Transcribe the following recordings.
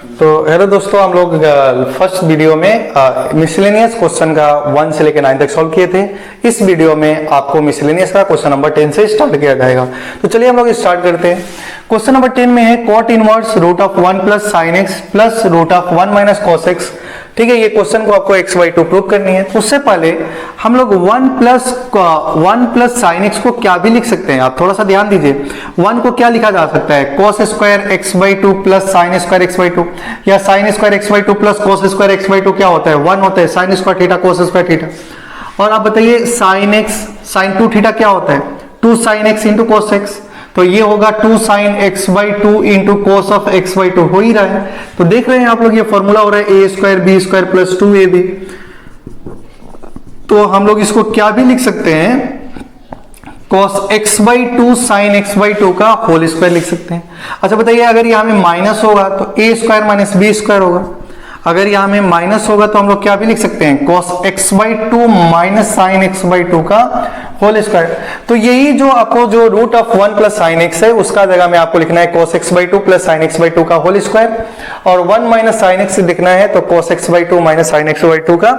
तो हेलो दोस्तों, हम लोग फर्स्ट वीडियो में मिसलेनियस क्वेश्चन का 1 से लेकर 9 तक सॉल्व किए थे। इस वीडियो में आपको मिसलेनियस का क्वेश्चन नंबर 10 से स्टार्ट किया जाएगा। तो चलिए हम लोग स्टार्ट करते हैं। क्वेश्चन नंबर 10 में है cot inverse root of 1 plus sine x plus root of 1 minus cos x. ठीक है, ये क्वेश्चन को आपको x/2 प्रूव करनी है। उससे पहले हम लोग 1 प्लस साइन एक्स को क्या भी लिख सकते हैं, आप थोड़ा सा ध्यान दीजिए। 1 को क्या लिखा जा सकता है, cos square x/2 plus sine square x/2, या sine square x/2 plus cos square x/2 क्या होता है, 1 होता है, sign square theta cos square theta. और आप बताइए साइन एक्स साइन 2 थीटा क्या होता है, 2 sine x into cos x. तो ये होगा 2 sign x/2 into cos of x/2 हो ही रहा है। तो देख रहे हैं आप लोग, ये फॉर्मूला हो रहा है a² b² प्लस 2ab। तो हम लोग इसको क्या भी लिख सकते हैं, cos x/2 sin x/2 का होल स्क्वायर लिख सकते हैं। अच्छा बताइए, अगर यहां में माइनस होगा तो a² माइनस b² होगा। अगर यहां में माइनस होगा तो हम लोग क्या भी लिख सकते हैं, cos x/2 minus sign x/2 का होल स्क्वायर। तो यही जो आपको जो root of 1 plus sine x है, उसका जगह में आपको लिखना है cos x/2 plus sign x/2 का होल स्क्वायर, और 1 माइनस साइन एक्स लिखना है तो cos x/2 minus sign x/2 का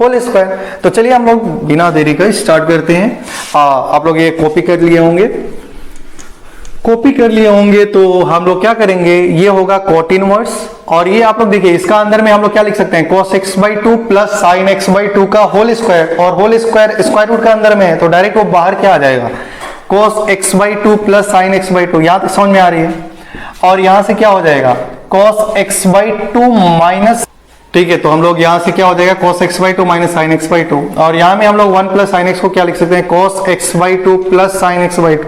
होल स्क्वायर। तो चलिए हम लोग बिना देरी का स्टार्ट करते हैं। आप लोग ये कॉपी कर लिए होंगे, तो हम लोग क्या करेंगे, ये होगा कॉट इनवर्स, और ये आप लोग देखिए इसका अंदर में हम लोग क्या लिख सकते हैं, cos x/2 plus sign x/2 का होल स्क्वायर, और होल स्क्वायर स्क्वायर रूट का अंदर में है तो डायरेक्ट वो बाहर क्या आ जाएगा, cos x/2 plus sign x/2। यहां तक समझ में आ रही है। और यहां से क्या हो जाएगा, cos x/2 माइनस, ठीक है, तो हम लोग यहां से क्या हो जाएगा, cos x/2 minus sign x/2। और यहां में हम लोग 1 प्लस साइन x को क्या लिख सकते हैं, cos x/2 plus sign x/2।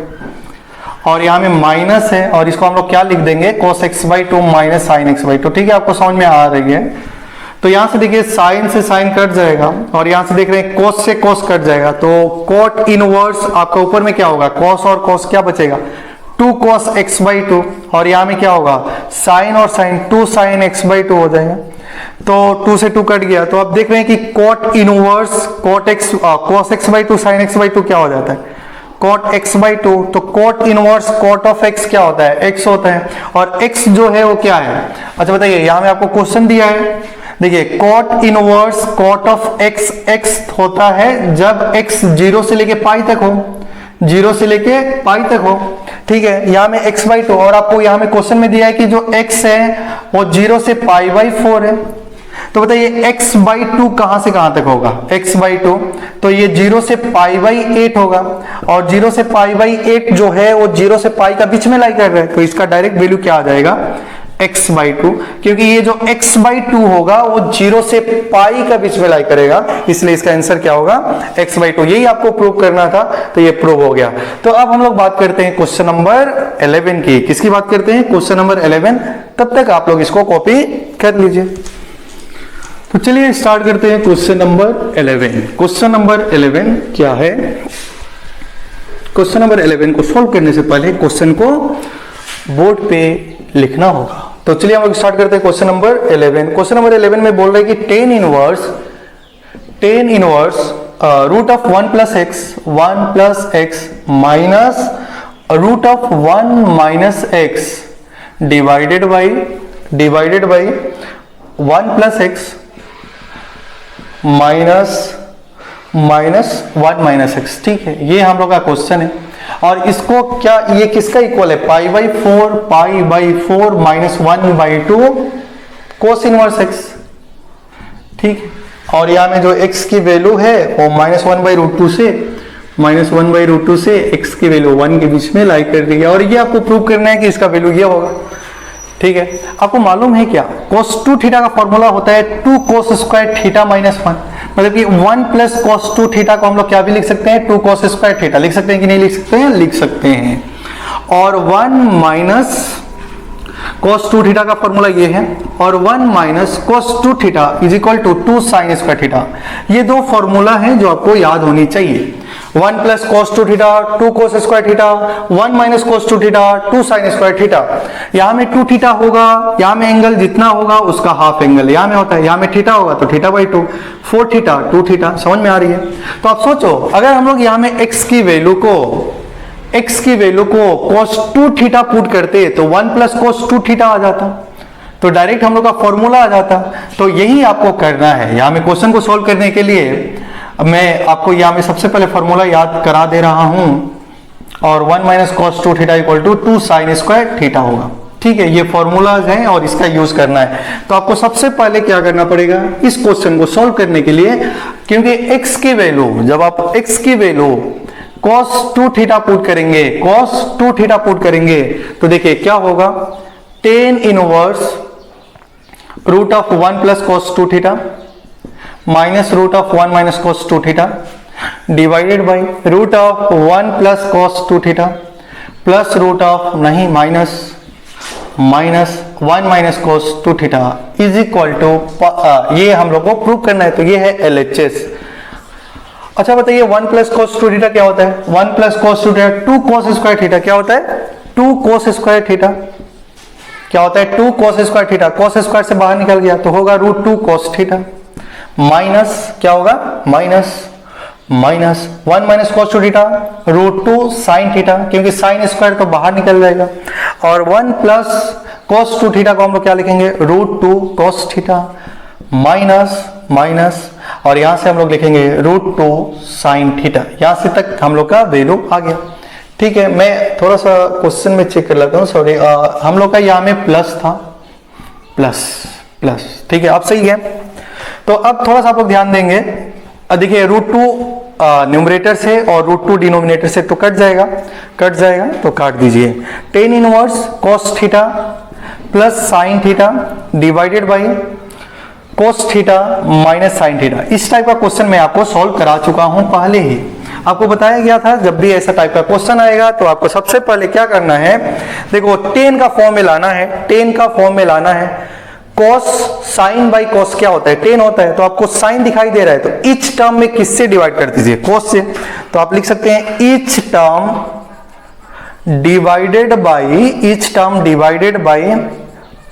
और यहाँ में माइनस है और इसको हम लोग क्या लिख देंगे, cos x/2 minus sign x/2। ठीक है, आपको समझ में आ रही है। तो यहाँ से देखिए साइन से साइन कट जाएगा, और यहाँ से देख रहे हैं cos से cos कट जाएगा। तो cot इनवर्स आपका ऊपर में क्या होगा, cos और cos क्या बचेगा, 2 cos x/2, और यहाँ में क्या होगा, साइन और साइन 2 साइन x/2 हो जाएगा। तो 2 से 2 कट गया। तो आप देख रहे हैं कि cot inverse cos x/2 sign x/2 क्या हो जाता है, cot x/2। तो cot inverse cot of x क्या होता है, x होता है, और x जो है वो क्या है। अच्छा बताइए, यहां में आपको क्वेश्चन दिया है, देखिए cot inverse cot of x x होता है जब x 0 से लेके पाई तक हो, 0 से लेके पाई तक हो। ठीक है, यहां में x/2, और आपको यहां में क्वेश्चन में दिया है कि जो x है वो 0 से π/4 है। तो बताइए x/2 कहां से कहां तक होगा, x/2 तो ये 0 से π/8 होगा, और 0 से π/8 जो है वो 0 से पाई का बीच में लाई कर रहा है। तो इसका डायरेक्ट वैल्यू क्या आ जाएगा, x/2, क्योंकि ये जो x/2 होगा वो 0 से पाई का बीच में लाई करेगा, इसलिए इसका आंसर क्या होगा, x/2। यही आपको प्रूव करना था, तो ये प्रूव हो गया। तो अब हम लोग बात करते हैं क्वेश्चन नंबर 11 की। किसकी बात करते हैं, क्वेश्चन नंबर 11। तब तक आप लोग इसको कॉपी कर लीजिए। तो चलिए स्टार्ट करते हैं क्वेश्चन नंबर 11। क्वेश्चन नंबर 11 क्या है, क्वेश्चन नंबर 11 को सॉल्व करने से पहले क्वेश्चन को बोर्ड पे लिखना होगा। तो चलिए हम लोग स्टार्ट करते हैं क्वेश्चन नंबर 11। क्वेश्चन नंबर 11 में बोल रहे हैं कि tan inverse root of 1 plus x minus root of 1 minus x divided by 1 plus x minus 1 minus x. ठीक है, ये हम लोग का क्वेश्चन है, और इसको क्या, ये किसका इक्वल है, π/4 माइनस 1/2 कोस इनवर्स एक्स। ठीक है, और यहाँ में जो x की वैल्यू है वो -1/√2 से x की वैल्यू 1 के बीच में लाई कर रही है, और ये आपको प्रूव करना है कि इसका वैल्यू ये होगा। ठीक है, आपको मालूम है क्या, cos 2 थीटा का फॉर्मूला होता है 2 cos स्क्वायर थीटा माइनस 1, मतलब कि 1 प्लस cos 2 थीटा को हम लोग क्या भी लिख सकते हैं, 2 cos स्क्वायर थीटा लिख सकते हैं कि नहीं लिख सकते हैं, लिख सकते हैं। और 1 माइनस cos 2 थीटा का फॉर्मूला ये है, और 1 minus cos 2 theta is equal to 2 sine square theta. ये दो फॉर्मूला है जो आपको याद होनी चाहिए। 1 plus cos 2 theta 2 cos square theta, 1 minus cos 2 theta 2 sine square theta. यहाँ में 2 थीटा होगा, यहाँ में एंगल जितना होगा उसका हाफ एंगल यहाँ में होता है, यहाँ में थीटा होगा तो थीटा/2, 4 थीटा 2 थीटा। समझ में आ रही है। तो आप सोचो, अगर हम लोग यहाँ में x की वैल्यू को cos 2 थीटा पुट करते तो 1 प्लस cos 2 थीटा आ जाता। तो डायरेक्ट हम लोग का फॉर्मूला आ जाता। तो यही आपको करना है। यहाँ में क्वेश्चन को सॉल्व करने के लिए मैं आपको यहाँ में सबसे पहले फॉर्मूला याद करा दे रहा हूं, और 1 minus cos 2 theta equal to 2 sine square theta होगा। ठीक है, ये फॉर्मूलाज हैं और इसका यूज करना है। तो आपको सबसे पहले क्या करना पड़ेगा इस क्वेश्चन को सॉल्व करने के लिए, क्योंकि x की वैल्यू, जब आप x की वैल्यू cos 2 थीटा पुट करेंगे, cos 2 थीटा पुट करेंगे, तो देखिए क्या होगा, tan inverse root of 1 plus cos 2 theta minus root of 1 minus cos 2 theta divided by root of 1 plus cos 2 theta plus root of नहीं minus 1 minus cos 2 theta is equal to, ये हम लोग को प्रूव करना है, तो ये है LHS। अच्छा बताइए 1 प्लस cos 2 थीटा क्या होता है? 1 plus cos 2 theta 2 cos square theta क्या होता है? 2 cos स्क्वायर थीटा क्या होता है? 2 cos square theta. cos square से बाहर निकल गया तो होगा रूट 2 cos थीटा माइनस क्या होगा, minus 1 minus cos 2 theta root 2 sine theta, क्योंकि साइन स्क्वायर तो बाहर निकल जाएगा, और 1 प्लस cos 2 थीटा को हम लोग क्या लिखेंगे, रूट 2 cos थीटा माइनस और यहां से हम लोग लिखेंगे रूट 2 साइन थीटा। यहां से तक हम लोग का वैल्यू आ गया। ठीक है, मैं थोड़ा सा क्वेश्चन में चेक कर लेता हूँ, सॉरी, हम लोग का यहाँ में प्लस था, प्लस। ठीक है, अब सही है। तो अब थोड़ा सा आप लोग ध्यान देंगे, देखिए रूट 2 न्यूमरेटर से और रूट 2 डिनोमिनेटर से तो कट जाएगा, तो काट दीजिए। tan inverse cos theta plus sine theta divided by cos theta minus sine theta. इस टाइप का क्वेश्चन मैं आपको सॉल्व करा चुका हूं पहले ही, आपको बताया गया था जब भी ऐसा टाइप का क्वेश्चन आएगा तो आपको सबसे पहले क्या करना है, देखो tan का फॉर्म में लाना है, cos साइन बाई cos क्या होता है, tan होता है, तो आपको साइन दिखाई दे रहा है तो ईच टर्म में किससे डिवाइड कर दीजिए, cos से। तो आप लिख सकते हैं each term divided by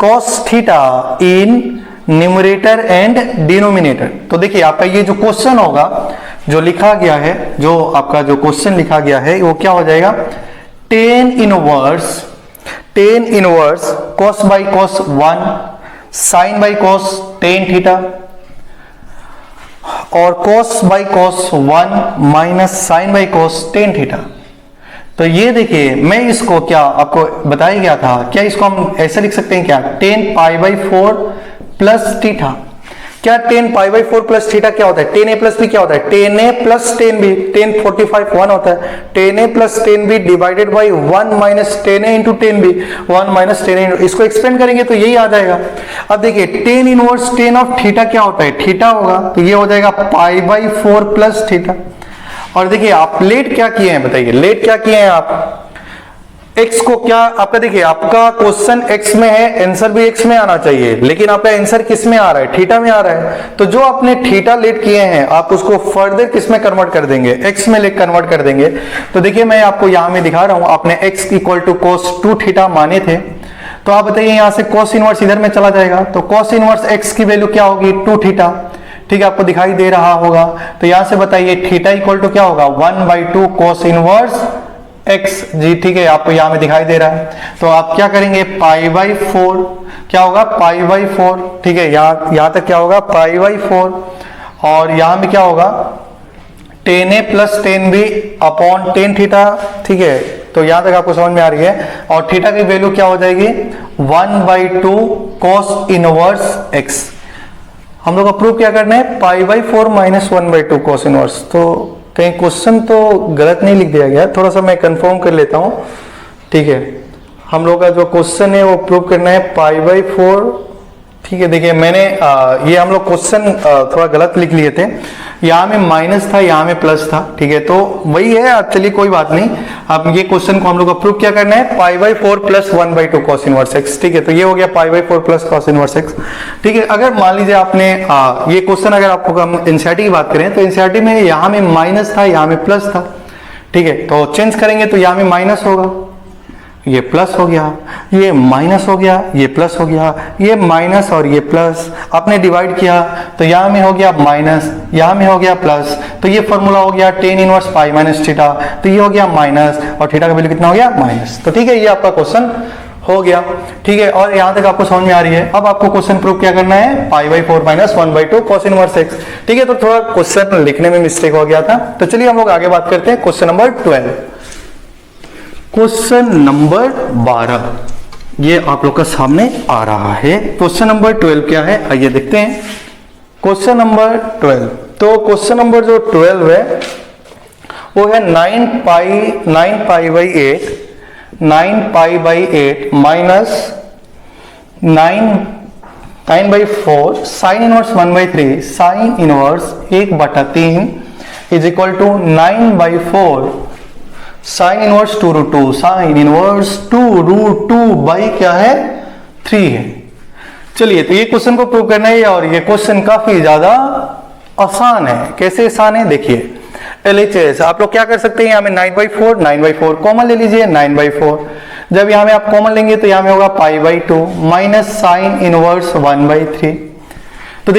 cos theta in numerator and denominator. तो देखिए आपका ये जो क्वेश्चन होगा, जो लिखा गया है, जो आपका जो क्वेश्चन लिखा गया है वो क्या हो जाएगा, tan inverse cos by cos 1 sine by cos tan theta और cos by cos 1 minus sine by cos tan theta. तो ये देखिए मैं इसको क्या आपको बताया गया था, क्या इसको हम ऐसे लिख सकते हैं क्या, tan pi by 4 plus theta. क्या tan pi by 4 plus theta क्या होता है, tan a प्लस बी क्या होता है, tan a plus tan b, tan 45 1 होता है, tan a plus tan b divided by 1 minus tan a into tan b, 1 minus tan a, इसको expand करेंगे तो यही आ जाएगा। अब देखिए tan inverse tan of theta क्या होता है, थीटा होगा, तो ये हो जाएगा पाई बाई 4 प्लस थीटा। और देखिए आप लेट क्या किए हैं, बताइए लेट क्या किए हैं आप, x को क्या आपका, देखिए आपका क्वेश्चन x में है, आंसर भी x में आना चाहिए, लेकिन आपका आंसर किस में आ रहा है, थीटा में आ रहा है। तो जो आपने थीटा लेट किए हैं आप उसको फर्दर किस में कन्वर्ट कर देंगे, x में लेट कन्वर्ट कर देंगे। तो देखिए मैं आपको यहां में दिखा रहा हूं, आपने x equal to cos 2 theta माने थे, तो आप बताइए यहां से cos इनवर्स इधर में चला जाएगा, तो cos इनवर्स x की वैल्यू क्या होगी, 2 थीटा। ठीक है, आपको दिखाई दे रहा होगा, तो यहां से बताइए थीटा इक्वल टू क्या होगा, 1/2 cos इनवर्स x जी। ठीक है, आपको यहां में दिखाई दे रहा है, तो आप क्या करेंगे, पाई बाई 4 क्या होगा, पाई बाई 4। ठीक है, यहां तक क्या होगा, पाई बाई 4, और यहां में क्या होगा, tan a plus tan b upon tan theta. ठीक है, तो यहां तक आपको समझ में आ रही है, और थीटा की वैल्यू क्या हो जाएगी, 1/2 cos इनवर्स x। हम लोग का प्रूफ क्या करना है, पाई बाई 4 माइनस 1/2 cos इनवर्स। तो कहीं क्वेश्चन तो गलत नहीं लिख दिया गया, थोड़ा सा मैं कंफर्म कर लेता हूं। ठीक है, हम लोग का जो क्वेश्चन है वो प्रूव करना है पाई बाई 4। ठीक है, देखिए मैंने ये हम लोग क्वेश्चन थोड़ा गलत लिख लिए थे, यहाँ में माइनस था, यहाँ में प्लस था। ठीक है, तो वही है, अब चलिए कोई बात नहीं। अब ये क्वेश्चन को हम लोग प्रूव क्या करना है, पाई by 4 plus 1/2 cos inverse x। ठीक है, तो ये हो गया पाई by 4 plus cos inverse x। ठीक है, अगर मान लीजिए आपने ये क्वेश्चन अगर आपको हम एनसीईआरटी की बात करें तो एनसीईआरटी में यहाँ में माइनस था, यहाँ में प्लस था। ठीक है, तो चेंज करेंगे तो यहाँ में माइनस होगा, ये प्लस हो गया, ये माइनस हो गया, ये प्लस हो गया, ये माइनस और ये प्लस। आपने डिवाइड किया तो यहाँ में हो गया माइनस, यहाँ में हो गया प्लस, तो ये फॉर्मूला हो गया tan inverse pi minus theta, तो ये हो गया माइनस और थीटा का वैल्यू कितना हो गया, माइनस। तो ठीक है, ये आपका क्वेश्चन हो गया, ठीक है। और यहां तक आपको समझ में आ रही है। अब आपको क्वेश्चन प्रूव क्या करना है, π/4 - 1/2 cos इनवर्स x, ठीक है। तो थोड़ा क्वेश्चन लिखने में मिस्टेक हो गया था, तो चलिए हम लोग आगे बात करते हैं। क्वेश्चन नंबर 12, क्वेश्चन नंबर 12 ये आप लोग का सामने आ रहा है। क्वेश्चन नंबर 12 क्या है, आइए देखते हैं। क्वेश्चन नंबर 12, तो क्वेश्चन नंबर जो 12 है वो है 9π/8 minus 9/4 sine inverse 1/3 sine inverse 1/3 is equal to 9/4 sine inverse 2√2 sine inverse 2√2 by क्या है 3 है। चलिए, तो ये क्वेश्चन को प्रूव करना है और ये क्वेश्चन काफी ज्यादा आसान है। कैसे आसान है देखिए, LHS आप लोग क्या कर सकते हैं, यहाँ में 9/4 कॉमन ले लीजिए। 9/4 जब यहाँ में आप कॉमन लेंगे तो यहाँ में होगा π/2 माइनस साइन इनवर्स 1/3। तो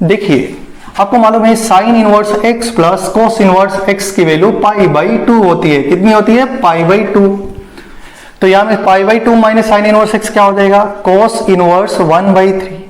देखिए आपको मालूम है sine inverse x plus cos inverse x की वैल्यू π/2 होती है। कितनी होती है, π/2। तो यहाँ में π/2 माइनस साइन इनवर्स x क्या हो जाएगा, कॉस इनवर्स 1/3।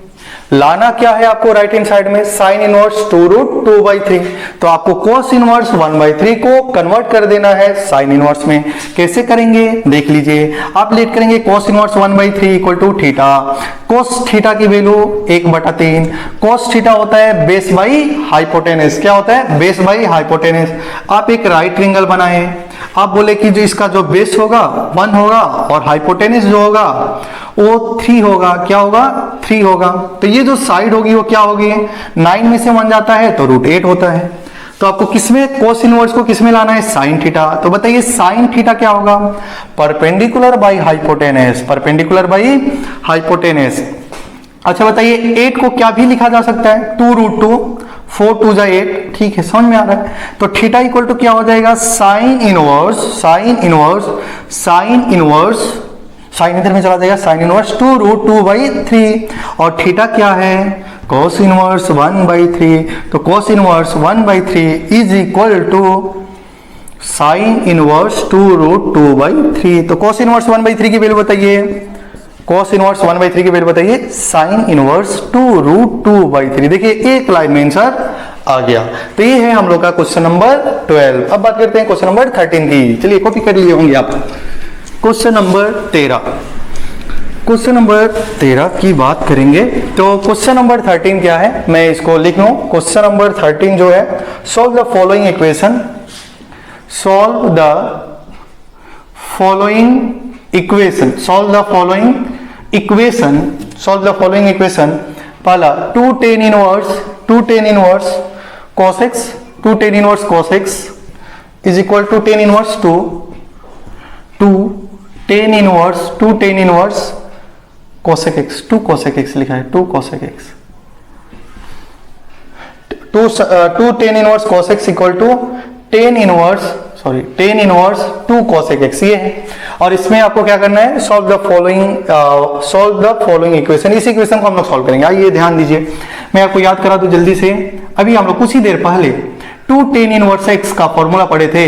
लाना क्या है आपको राइट हैंड साइड में, साइन इनवर्स 2√2/3। तो आपको कॉस इनवर्स 1/3 को कन्वर्ट कर देना है साइन इनवर्स में। कैसे करेंगे देख लीजिए, आप लेट करेंगे cos inverse 1/3 equal to theta. Cos theta की वैल्यू 1/3। कॉस थीटा होता है बेस बाई हाइपोटेनस। क्या होता है, बेस बाई हाइपोटेनस। आप एक राइट ट्रायंगल बनाए, आप बोले कि जो इसका जो बेस होगा 1 होगा और हाइपोटेनस जो होगा वो 3 होगा। क्या होगा, 3 होगा। तो ये जो साइड होगी वो क्या होगी, 9 में से 1 जाता है तो √8 होता है। तो आपको किसमें कोस इनवर्स को किसमें लाना है, साइन थीटा। तो बताइए साइन थीटा क्या होगा, perpendicular by hypotenuse, perpendicular by hypotenuse. अच्छा बताइए 8 को क्या भी लिखा जा सकता है, 2√2, 4 2 जा 8, ठीक है, समझ में आ रहा है। तो थीटा इक्वल टू क्या हो जाएगा, साइन इनवर्स साइन इधर में चला जाएगा, साइन इनवर्स 2√2/3 और थीटा क्या है, cos इनवर्स 1/3। तो cos inverse 1/3 is equal to sine inverse 2√2/3। तो cos इनवर्स 1/3 की वैल्यू बताइए, cos इनवर्स 1/3 की वैल्यू बताइए, साइन इनवर्स 2√2/3। देखिए एक लाइन में आंसर आ गया। तो ये है हम लोग का क्वेश्चन नंबर 12। अब बात करते हैं क्वेश्चन नंबर 13 की। चलिए कॉपी कर लिए होंगे आप। क्वेश्चन नंबर 13, क्वेश्चन नंबर 13 की बात करेंगे। तो क्वेश्चन नंबर 13 क्या है, मैं इसको लिख लूं। क्वेश्चन नंबर 13 जो है, solve the following equation, solve the following equation, solve the following equation, solve the following equation. पहला 2 tan inverse cos x, 2 tan inverse cos x is equal to tan inverse 2 tan inverse cosec x, 2 cosec x लिखा है, 2 cosec x, 2 tan inverse cos x equal to tan inverse 2 cosec x ये है। और इसमें आपको क्या करना है, सॉल्व द फॉलोइंग इक्वेशन। इस इक्वेशन को हम लोग सॉल्व करेंगे। आइए ध्यान दीजिए, मैं आपको याद करा दूं जल्दी से। अभी हम लोग कुछ ही देर पहले 2 tan इनवर्स x का फॉर्मूला पढ़े थे,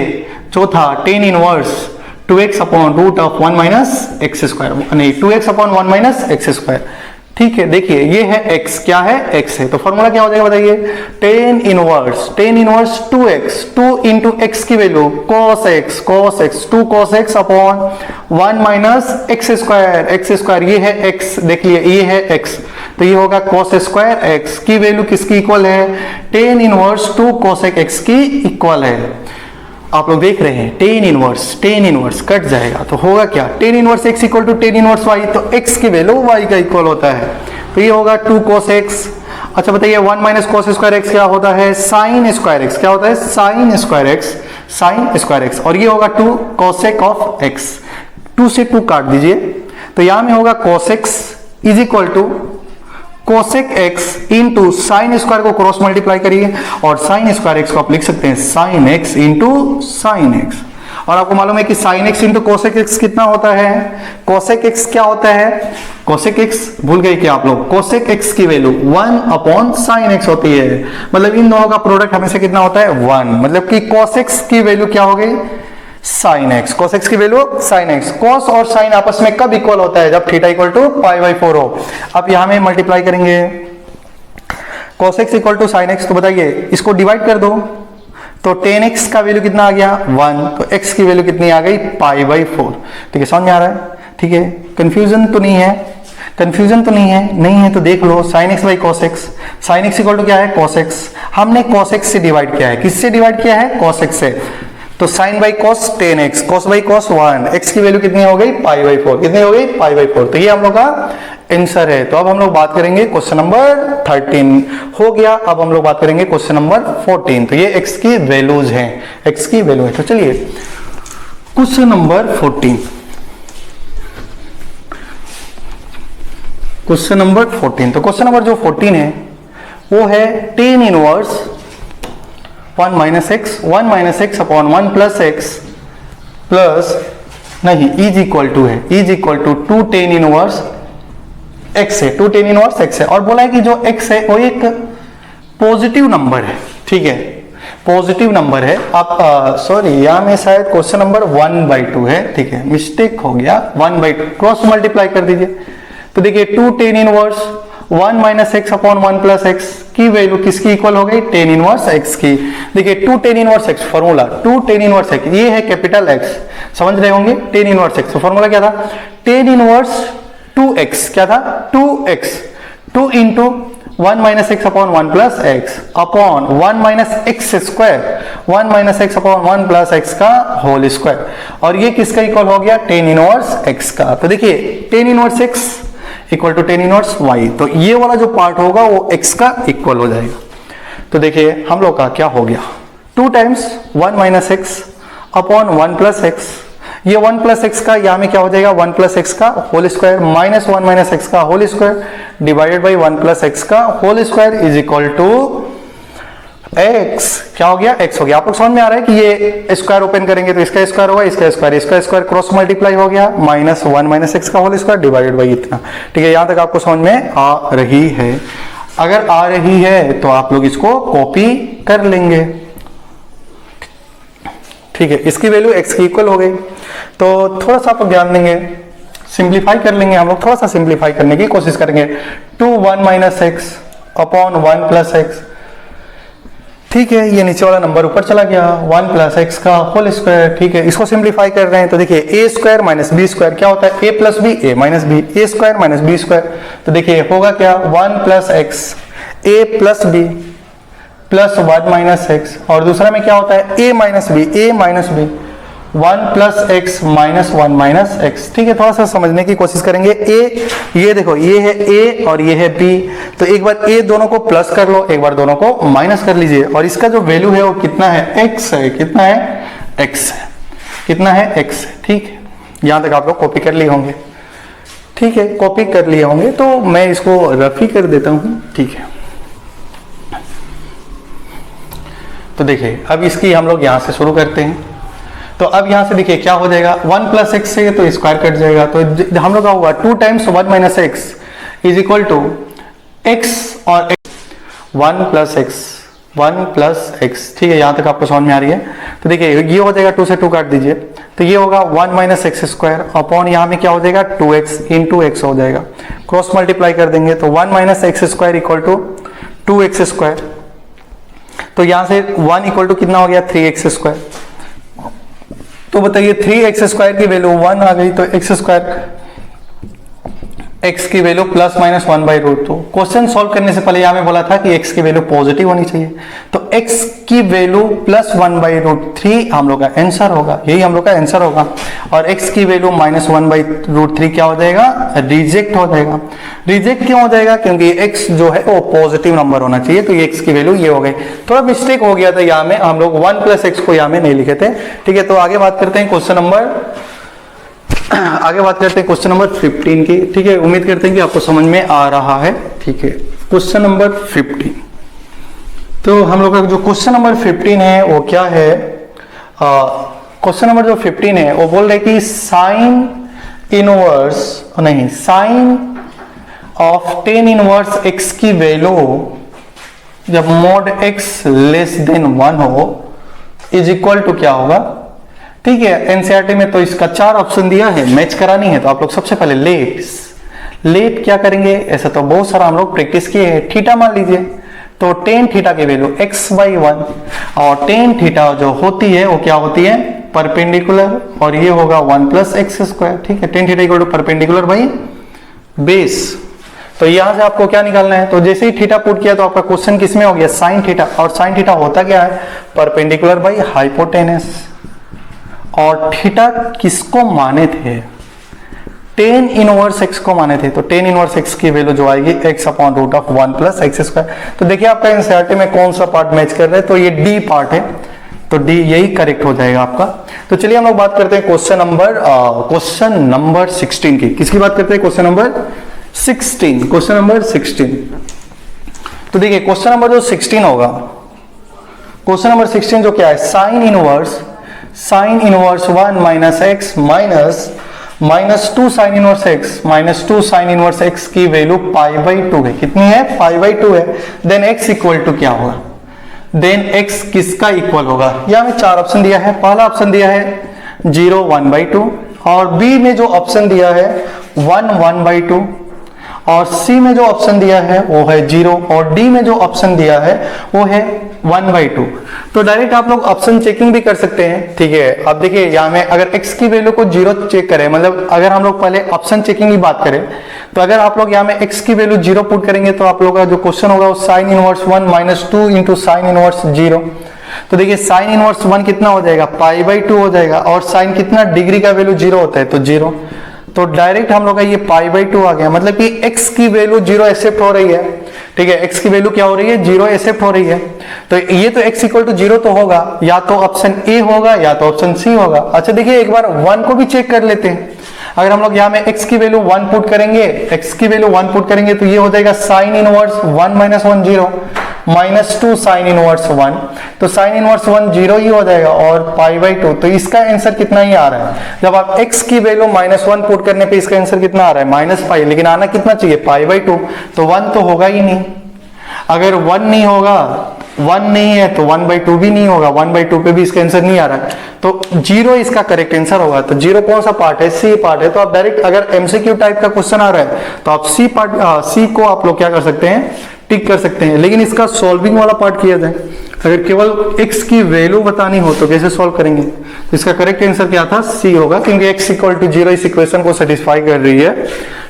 चौथा tan inverse 2x upon root of 1 minus x square, नहीं 2x upon 1 minus x square, ठीक है। देखिए ये है x, क्या है x है, तो फॉर्मूला क्या हो जाएगा बताइए, tan inverse 2x, 2 into x की value cos x 2 cos x upon 1 minus x square, ये है x, देख लिए ये है x, तो ये होगा cos स्क्वायर x की वैल्यू किसकी इक्वल है, tan इनवर्स 2 cosec x की इक्वल है। आप लोग देख रहे हैं tan इनवर्स कट जाएगा तो होगा क्या, tan inverse x equal to tan inverse y, तो x की वैल्यू y का इक्वल होता है, तो ये होगा 2 cos x। अच्छा बताइए 1 माइनस cos स्क्वायर x क्या होता है, sin स्क्वायर x, क्या होता है sin स्क्वायर x, और ये होगा 2 cosec ऑफ x, 2 से 2 काट दीजिए, तो यहां में होगा cos x is equal to cosec x into sine square को क्रॉस मल्टीप्लाई करिए और साइन स्क्वायर x को आप लिख सकते हैं sin x into sine x. और आपको मालूम है कि sin x into cosec x कितना होता है, cosec x क्या होता है, cosec x भूल गए क्या आप लोग, cosec x की वैल्यू 1 अपॉन sin x होती है, मतलब इन दोनों का प्रोडक्ट हमेशा कितना होता है 1, मतलब कि cos x की वैल्यू क्या हो गई साइन एक्स, cos x की वैल्यू साइन एक्स। cos और साइन आपस में कब इक्वल होता है? जब theta equal to pi by 4 हो। अब यहां में मल्टीप्लाई करेंगे cos x equal to sine x, तो बताइए इसको डिवाइड कर दो तो tan x का वैल्यू कितना आ गया 1, तो x की वैल्यू कितनी आ गई पाई बाई 4। ठीक है, समझ में आ रहा है? ठीक है, कंफ्यूजन तो नहीं है? कंफ्यूजन तो नहीं है? नहीं है तो देख लो, sine x by cos x, sine x equal to क्या है कॉस एक्स, हमने कॉस एक्स से डिवाइड किया है, किससे डिवाइड किया है कॉस एक्स से, तो sine by cos tan x, cos by cos 1, x की वैल्यू कितनी हो गई पाई बाई 4, कितनी हो गई पाई बाई 4, तो ये हम लोग का आंसर है। तो अब हम लोग बात करेंगे क्वेश्चन नंबर 13 हो गया। अब हम लोग बात करेंगे क्वेश्चन नंबर 14, तो ये एक्स की वैल्यूज हैं, एक्स की वैल्यू है। तो चलिए क्वेश्चन नंबर 14, क्वेश्चन नंबर 14, तो क्वेश्चन नंबर जो 14 है वो है tan inverse 1 minus x upon 1 plus x plus नहीं इज इक्वल टू है, is equal to 2 tan inverse x है, 2 tan इनवर्स एक्स है, और बोला है कि जो एक्स है वो एक पॉजिटिव नंबर है। ठीक है, पॉजिटिव नंबर है। आप सॉरी यहाँ में शायद क्वेश्चन नंबर 1/2 है, ठीक है मिस्टेक हो गया, 1/2 क्रॉस मल्टीप्लाई कर दीजिए, तो देखिए 2 tan inverse 1 minus x upon 1 plus x की वैल्यू किसकी इक्वल हो गई tan इनवर्स एक्स की। देखिए 2 tan inverse x formula, 2 tan inverse x ये है कैपिटल एक्स, समझ रहे होंगे tan इनवर्स एक्स, तो फॉर्मूला क्या था tan इनवर्स 2x, क्या था 2x, 2 into 1 minus x upon 1 plus x upon 1 minus x square, 1 minus x upon 1 plus x का होल स्क्वायर, और ये किसका इक्वल हो गया tan इनवर्स एक्स का। तो देखिए tan inverse x equal to tan inverse y, तो ये वाला जो पार्ट होगा वो x का इक्वल हो जाएगा। तो देखिए हम लोग का क्या हो गया 2 times 1 minus x upon 1 plus x, ये 1 प्लस एक्स का यहाँ में क्या हो जाएगा 1 प्लस एक्स का whole square minus 1 minus x का whole square divided by 1 plus x का whole square is equal to x, क्या हो गया x हो गया। आप लोग समझ में आ रहा है कि ये स्क्वायर ओपन करेंगे तो इसका स्क्वायर होगा, इसका स्क्वायर क्रॉस मल्टीप्लाई हो गया माइनस 1 माइनस एक्स का होल स्क्वायर डिवाइडेड बाई इतना। ठीक है, यहां तक आपको समझ में आ रही है? अगर आ रही है तो आप लोग इसको कॉपी कर लेंगे। ठीक है, इसकी वैल्यू x की इक्वल हो गई, तो थोड़ा सा आप लोग ध्यान देंगे, सिंप्लीफाई कर लेंगे हम लोग, थोड़ा सा सिंप्लीफाई करने की कोशिश करेंगे। 2 1 minus x upon 1 plus x, ठीक है ये नीचे वाला नंबर ऊपर चला गया 1 प्लस एक्स का होल स्क्वायर। ठीक है, इसको सिंप्लीफाई कर रहे हैं तो देखिए a square minus b square क्या होता है a plus b a minus b, a square minus b square, तो देखिए होगा क्या 1 plus x a plus b plus 1 minus x, और दूसरा में क्या होता है a minus b, a minus b 1 plus x minus 1 minus x. ठीक है, थोड़ा सा समझने की कोशिश करेंगे। a ये देखो ये है a और ये है b, तो एक बार a दोनों को प्लस कर लो, एक बार दोनों को माइनस कर लीजिए, और इसका जो वैल्यू है वो कितना है x है, कितना है x है, कितना है x है। ठीक है, यहां तक आप लोग कॉपी कर लिए होंगे। ठीक है, कॉपी कर लिए होंगे तो मैं इसको रफ ही कर देता हूं। ठीक है, तो देखिए अब इसकी हम लोग यहां से शुरू करते हैं, तो अब यहां से देखिए क्या हो जाएगा 1 प्लस एक्स से तो स्क्वायर कट जाएगा, तो हम लोग का होगा 2 times 1 minus x is equal to x और x 1 plus x, 1 plus x. ठीक है, यहां तक आपको समझ में आ रही है? तो देखिए ये हो जाएगा 2 से 2 काट दीजिए, तो ये होगा 1 माइनस एक्स स्क्वायर अपॉन यहाँ में क्या हो जाएगा 2x इंटू एक्स हो जाएगा, क्रॉस मल्टीप्लाई कर देंगे तो 1 minus x square equal to 2x square, तो यहां से 1 इक्वल टू कितना हो गया 3x स्क्वायर। तो बताइए 3x स्क्वायर की वैल्यू 1 आ गई, तो x स्क्वायर x की वैल्यू प्लस माइनस 1/√। तो क्वेश्चन सॉल्व करने से पहले यहां में बोला था कि x की वैल्यू पॉजिटिव होनी चाहिए, तो x की वैल्यू प्लस 1/√3 हम लोग का आंसर होगा, यही हम लोग का आंसर होगा, और x की वैल्यू माइनस 1/√3 क्या हो जाएगा रिजेक्ट हो जाएगा। रिजेक्ट क्यों हो जाएगा? क्योंकि x जो है वो पॉजिटिव नंबर होना चाहिए, तो ये x की वैल्यू ये हो गई। थोड़ा मिस्टेक हो गया था यहाँ में, हम लोग 1 प्लस एक्स को यहाँ में नहीं लिखे थे। ठीक है, तो आगे बात करते हैं क्वेश्चन क्वेश्चन नंबर 15 की। ठीक है, उम्मीद करते हैं कि आपको समझ में आ रहा है। ठीक है, क्वेश्चन नंबर 15, तो हम लोग का जो क्वेश्चन नंबर 15 है वो क्या है, क्वेश्चन नंबर जो 15 है वो बोल रहे कि sine of tan inverse x की वैल्यू जब mod x लेस देन 1 हो इज इक्वल टू क्या होगा ठीक है, एनसीईआरटी में तो इसका 4 ऑप्शन दिया है, मैच करानी है तो आप लोग सबसे पहले लेट क्या करेंगे, ऐसा तो बहुत सारा हम लोग प्रैक्टिस किए हैं। थीटा मान लीजिए, तो टेन थीटा की वैल्यू x/1 और टेन थीटा जो होती है वो क्या होती है, परपेंडिकुलर, और ये होगा 1 + x²। ठीक है, tan theta equal to perpendicular by base. तो यहां से आपको क्या निकालना है, तो जैसे ही थीटा पुट किया तो आपका क्वेश्चन किसमें हो गया, साइन थीटा, और साइन थीटा होता क्या है, परपेंडिकुलर बाई हाइपोटेनस। और थीटा किसको माने थे, टेन इनवर्स x को माने थे, तो टेन इनवर्स x की वैल्यू जो आएगी x/√1 + x²। तो देखिए आपका एनसीईआरटी में कौन सा पार्ट मैच कर रहा है, तो ये डी पार्ट है, तो डी यही करेक्ट हो जाएगा आपका। तो चलिए हम लोग बात करते हैं क्वेश्चन नंबर 16 की। किसकी बात करते हैं, क्वेश्चन नंबर 16। तो देखिए क्वेश्चन नंबर जो 16 होगा, क्वेश्चन नंबर 16 जो क्या है, sine inverse 1 - x -2 sine inverse x -2 sine inverse x की वैल्यू π/2 है। कितनी है, π/2 है। देन x इक्वल टू क्या होगा, देन x किसका इक्वल होगा, यहां में 4 ऑप्शन दिया है। पहला ऑप्शन दिया है 0 1/2, और b में जो ऑप्शन दिया है 1 1/2, और C में जो ऑप्शन दिया है वो है 0, और D में जो ऑप्शन दिया है वो है 1/2। तो डायरेक्ट आप लोग ऑप्शन चेकिंग भी कर सकते हैं। ठीक है, अब देखिए यहाँ में अगर x की वैल्यू को 0 चेक करें, मतलब अगर हम लोग पहले ऑप्शन चेकिंग की बात करें, तो अगर आप लोग यहाँ में x की वैल्यू 0 पुट करेंगे तो आप लोग का जो क्वेश्चन होगा वो sine inverse 1 - 2 into sine inverse 0। तो देखिए साइन इनवर्स 1 कितना हो जाएगा, π/2 हो जाएगा, और साइन कितना, डिग्री का वैल्यू 0 होता है तो 0। तो डायरेक्ट हम लोग का ये π/2 आ गया, मतलब कि x की वैल्यू 0 एक्सेप्ट हो रही है। ठीक है, x की वैल्यू क्या हो रही है, 0 एक्सेप्ट हो रही है। तो ये तो x इक्वल टू 0 तो होगा, या तो ऑप्शन ए होगा या तो ऑप्शन सी होगा। अच्छा देखिए एक बार 1 को भी चेक कर लेते हैं। अगर हम लोग यहाँ में x की वैल्यू 1 पुट करेंगे, तो ये हो जाएगा साइन इनवर्स 1 - 1 0 -2 साइन इनवर्स 1, तो साइन इनवर्स 1 0 ही हो जाएगा, और π/2। तो इसका आंसर कितना ही आ रहा है, जब आप x की वैल्यू -1 पुट करने पे इसका आंसर कितना आ रहा है, -π, लेकिन आना कितना चाहिए, π/2। तो 1 तो होगा ही नहीं, अगर 1 नहीं होगा, 1 नहीं है तो 1/2 भी नहीं होगा, 1/2 पे भी इसका आंसर नहीं आ रहा है, तो 0 इसका करेक्ट आंसर होगा। तो 0 कौन सा पार्ट है, सी पार्ट है। तो आप डायरेक्ट अगर एमसीक्यू टाइप का क्वेश्चन आ रहा है तो आप सी को आप लोग क्या कर सकते हैं, टिक कर सकते हैं। लेकिन इसका सॉल्विंग वाला पार्ट किया जाए, अगर केवल x की वैल्यू बतानी हो तो कैसे सॉल्व करेंगे, तो इसका करेक्ट आंसर क्या था, सी होगा, क्योंकि x इक्वल टू 0 इस इक्वेशन को सेटिस्फाई कर रही है।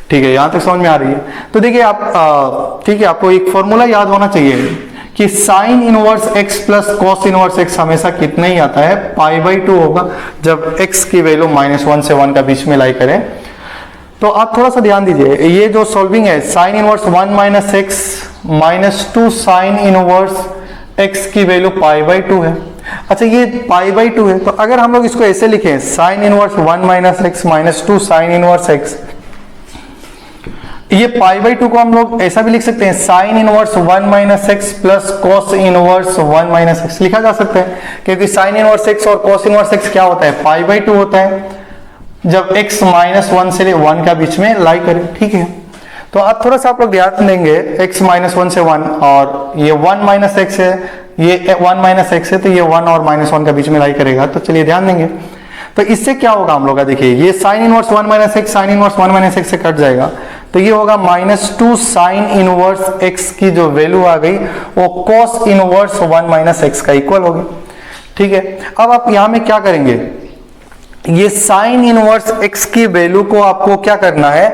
ठीक है, यहां तक समझ में आ रही है। तो देखिए आप ठीक है, आपको एक फॉर्मूला याद होना चाहिए कि sine inverse x plus cos inverse x हमेशा कितना ही आता है, π/2 होगा, जब x की वैल्यू -1 से 1 का बीच में लाई करें। तो आप थोड़ा सा ध्यान दीजिए, ये जो सॉल्विंग है sine inverse 1 - x -2 sine inverse x की वैल्यू π/2 है। अच्छा ये π/2 है, तो अगर हम लोग इसको ऐसे लिखें, sine inverse 1 - x -2 sine inverse x, ये π/2 को हम लोग ऐसा भी लिख सकते हैं, sine inverse 1 - x plus cos inverse 1 - x लिखा जा सकता है, क्योंकि साइन इनवर्स x और कॉस इनवर्स x क्या होता है, π/2 होता है, जब x -1 से 1 का बीच में लाई करें। ठीक है, तो आप थोड़ा सा आप लोग ध्यान देंगे, x -1 से 1, और ये 1 - x है, ये 1 - x है, तो ये 1 और -1 का बीच में लाई करेगा। तो चलिए ध्यान देंगे, तो इससे क्या होगा हम लोग का, देखिए ये sine inverse 1 - x sine inverse 1 - x से कट जाएगा, तो ये होगा -2 साइन इनवर्स x की जो वैल्यू आ गई वो कॉस इनवर्स 1 - x का इक्वल होगी। ठीक है, अब आप यहां में क्या करेंगे, ये साइन इनवर्स x की वैल्यू को आपको क्या करना है,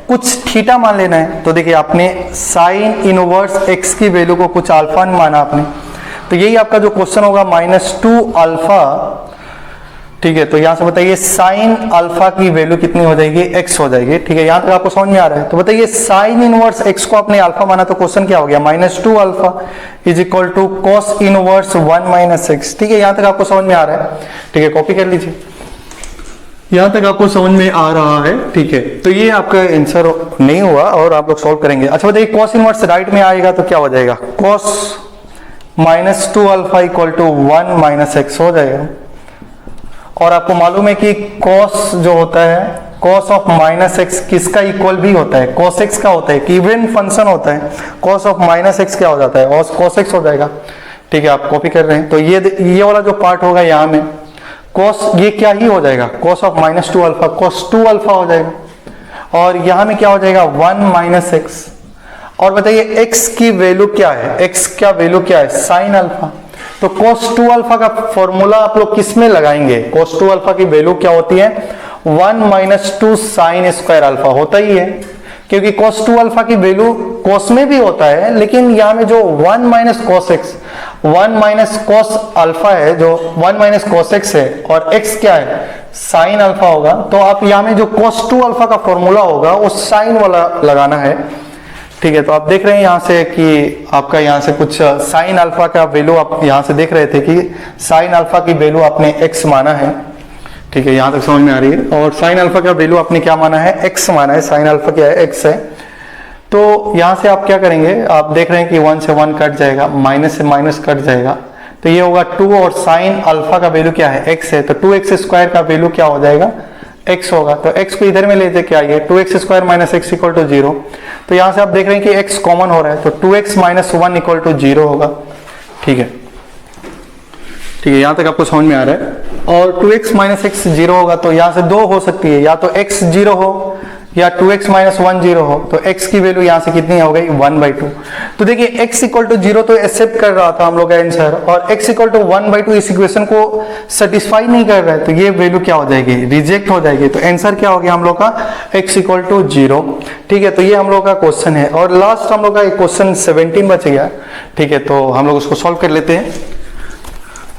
कुछ थीटा मान लेना है। तो देखिए आपने साइन इनवर्स x की वैल्यू को कुछ अल्फा माना आपने, तो यही आपका जो क्वेश्चन होगा -2 अल्फा। ठीक है, तो यहां से बताइए साइन अल्फा की वैल्यू कितनी हो जाएगी, x हो जाएगी। ठीक है, यहां तक आपको समझ में आ रहा है। तो बताइए साइन इनवर्स x को आपने अल्फा माना, तो क्वेश्चन क्या हो गया, -2 alpha is equal to cos inverse 1 - x। ठीक है, यहां तक आपको समझ में आ रहा है। ठीक है, कॉपी कर लीजिए, यहां तक आपको समझ में आ रहा है। ठीक है, तो ये आपका आंसर नहीं हुआ और आप लोग सॉल्व करेंगे। अच्छा बताइए कॉस इनवर्स राइट में आएगा तो क्या हो जाएगा, cos -2 alpha equal to 1 - x हो जाएगा। और आपको मालूम है कि cos जो होता है, cos ऑफ -x किसका इक्वल भी होता है, cos x का होता है, कि इवन फंक्शन होता है, cos ऑफ -x क्या हो जाता है, और cos x हो जाएगा। ठीक है, आप कॉपी कर रहे हैं, तो ये वाला जो पार्ट होगा यहाँ में कॉस ये क्या ही हो जाएगा, cos of minus 2 alpha, cos 2 alpha हो जाएगा। और यहां में क्या हो जाएगा 1 माइनस एक्स। और बताइए x की वैल्यू क्या है, x का वैल्यू क्या है साइन अल्फा। तो cos 2 अल्फा का फॉर्मूला आप लोग किस में लगाएंगे, cos 2 अल्फा की वैल्यू क्या होती है 1 माइनस 2 साइन स्क्वायर अल्फा होता ही है, क्योंकि cos 2 अल्फा की वैल्यू cos में भी होता है, लेकिन यहाँ में जो 1 minus cos x 1 minus cos alpha है, जो 1 माइनस cos x है, और x क्या है साइन अल्फा होगा। तो आप यहाँ में जो cos 2 अल्फा का फॉर्मूला होगा वो साइन वाला लगाना है, ठीक है। तो आप देख रहे हैं यहाँ से कि आपका यहाँ से कुछ साइन अल्फा का वैल्यू आप यहाँ से देख रहे थे कि साइन अल्फा की वैल्यू आपने x माना है, ठीक है, यहाँ तक समझ में आ रही है। और साइन अल्फा का वैल्यू आपने क्या माना है x माना है, साइन अल्फा क्या है x है। तो यहाँ से आप क्या करेंगे, आप देख रहे हैं कि 1 से 1 कट जाएगा, माइनस से माइनस कट जाएगा, तो ये होगा 2 और साइन अल्फा का वैल्यू क्या है x है, तो 2x स्क्वायर का वैल्यू क्या हो जाएगा x होगा। तो x को इधर में लेते क्या आइए 2x square minus x equal to 0। तो यहाँ से आप देख रहे हैं कि x कॉमन हो रहा है, तो 2x माइनस 1 इक्वल टू 0 होगा, ठीक है, ठीक है, यहाँ तक आपको समझ में आ रहा है। और 2x माइनस x 0 होगा, तो यहाँ से दो हो सकती है, या तो x 0 हो या 2x माइनस 1 0 हो, तो x की वैल्यू यहाँ से कितनी हो गई 1/2। तो देखिए x इक्वल टू 0 तो एक्सेप्ट कर रहा था हम लोग का आंसर, और x इक्वल टू 1/2 इस इक्वेशन को सेटिस्फाई नहीं कर रहा है, तो ये वैल्यू क्या हो जाएगी रिजेक्ट हो जाएगी। तो आंसर क्या हो गया हम लोग का x इक्वल टू 0, ठीक है। तो ये हम लोग का क्वेश्चन है, और लास्ट हम लोग का क्वेश्चन 17 बच गया, ठीक है। तो हम लोग उसको सॉल्व कर लेते हैं।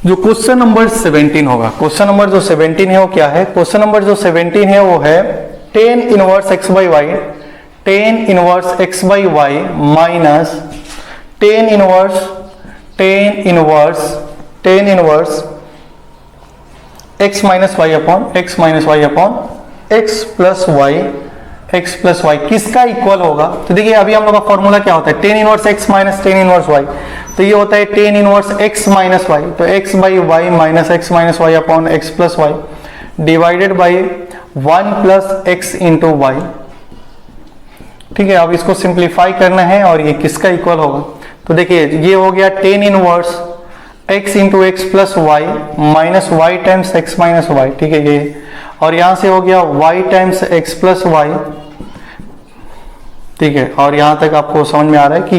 जो क्वेश्चन नंबर 17 होगा, क्वेश्चन नंबर जो 17 है वो क्या है, क्वेश्चन नंबर जो 17 है वो है tan inverse x by y, tan inverse x by y minus tan inverse x minus y upon x plus y किसका इक्वल होगा। तो देखिए अभी हम लोग का फॉर्मूला क्या होता है tan inverse x minus tan inverse y, तो ये होता है tan inverse x minus y, तो x by y minus x minus y upon x plus y divided by 1 plus x into y, ठीक है। अब इसको सिंप्लीफाई करना है और ये किसका इक्वल होगा। तो देखिए ये हो गया tan inverse x into x plus y minus y times x minus y, ठीक है ये, और यहां से हो गया y times x plus y, ठीक है। और यहां तक आपको समझ में आ रहा है कि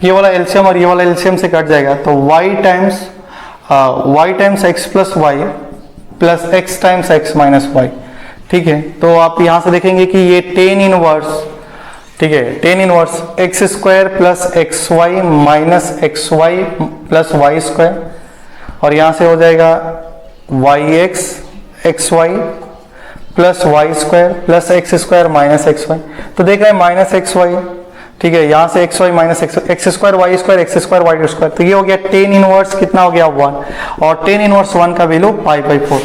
ये वाला एलसीएम और ये वाला एलसीएम से कट जाएगा, तो y times x plus y plus x times x minus y, ठीक है। तो आप यहां से देखेंगे कि ये tan इनवर्स, ठीक है, tan inverse x square plus x y minus x y plus y square, और यहां से हो जाएगा y x y plus y square plus x square minus x y. तो देख रहे हैं माइनस एक्स वाई, ठीक है, यहां से x y minus x square y square x square y square, तो ये हो गया tan इनवर्स कितना हो गया 1, और tan इनवर्स 1 का वैल्यू π/4।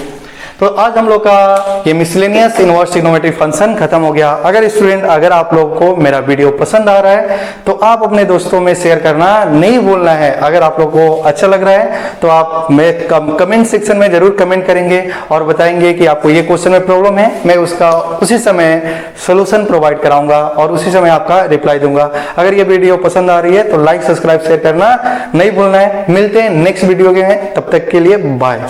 तो आज हम लोग का ये मिसलेनियस इनवर्स ट्रिग्नोमेट्री फंक्शन खत्म हो गया। अगर स्टूडेंट अगर आप लोग को मेरा वीडियो पसंद आ रहा है तो आप अपने दोस्तों में शेयर करना नहीं भूलना है। अगर आप लोग को अच्छा लग रहा है तो आप कमेंट सेक्शन में जरूर कमेंट करेंगे और बताएंगे कि आपको ये क्वेश्चन में प्रॉब्लम है, मैं उसका उसी समय सोल्यूशन प्रोवाइड कराऊंगा और उसी समय आपका रिप्लाई दूंगा। अगर ये वीडियो पसंद आ रही है तो लाइक सब्सक्राइब शेयर करना नहीं भूलना है। मिलते हैं नेक्स्ट वीडियो के, तब तक के लिए बाय।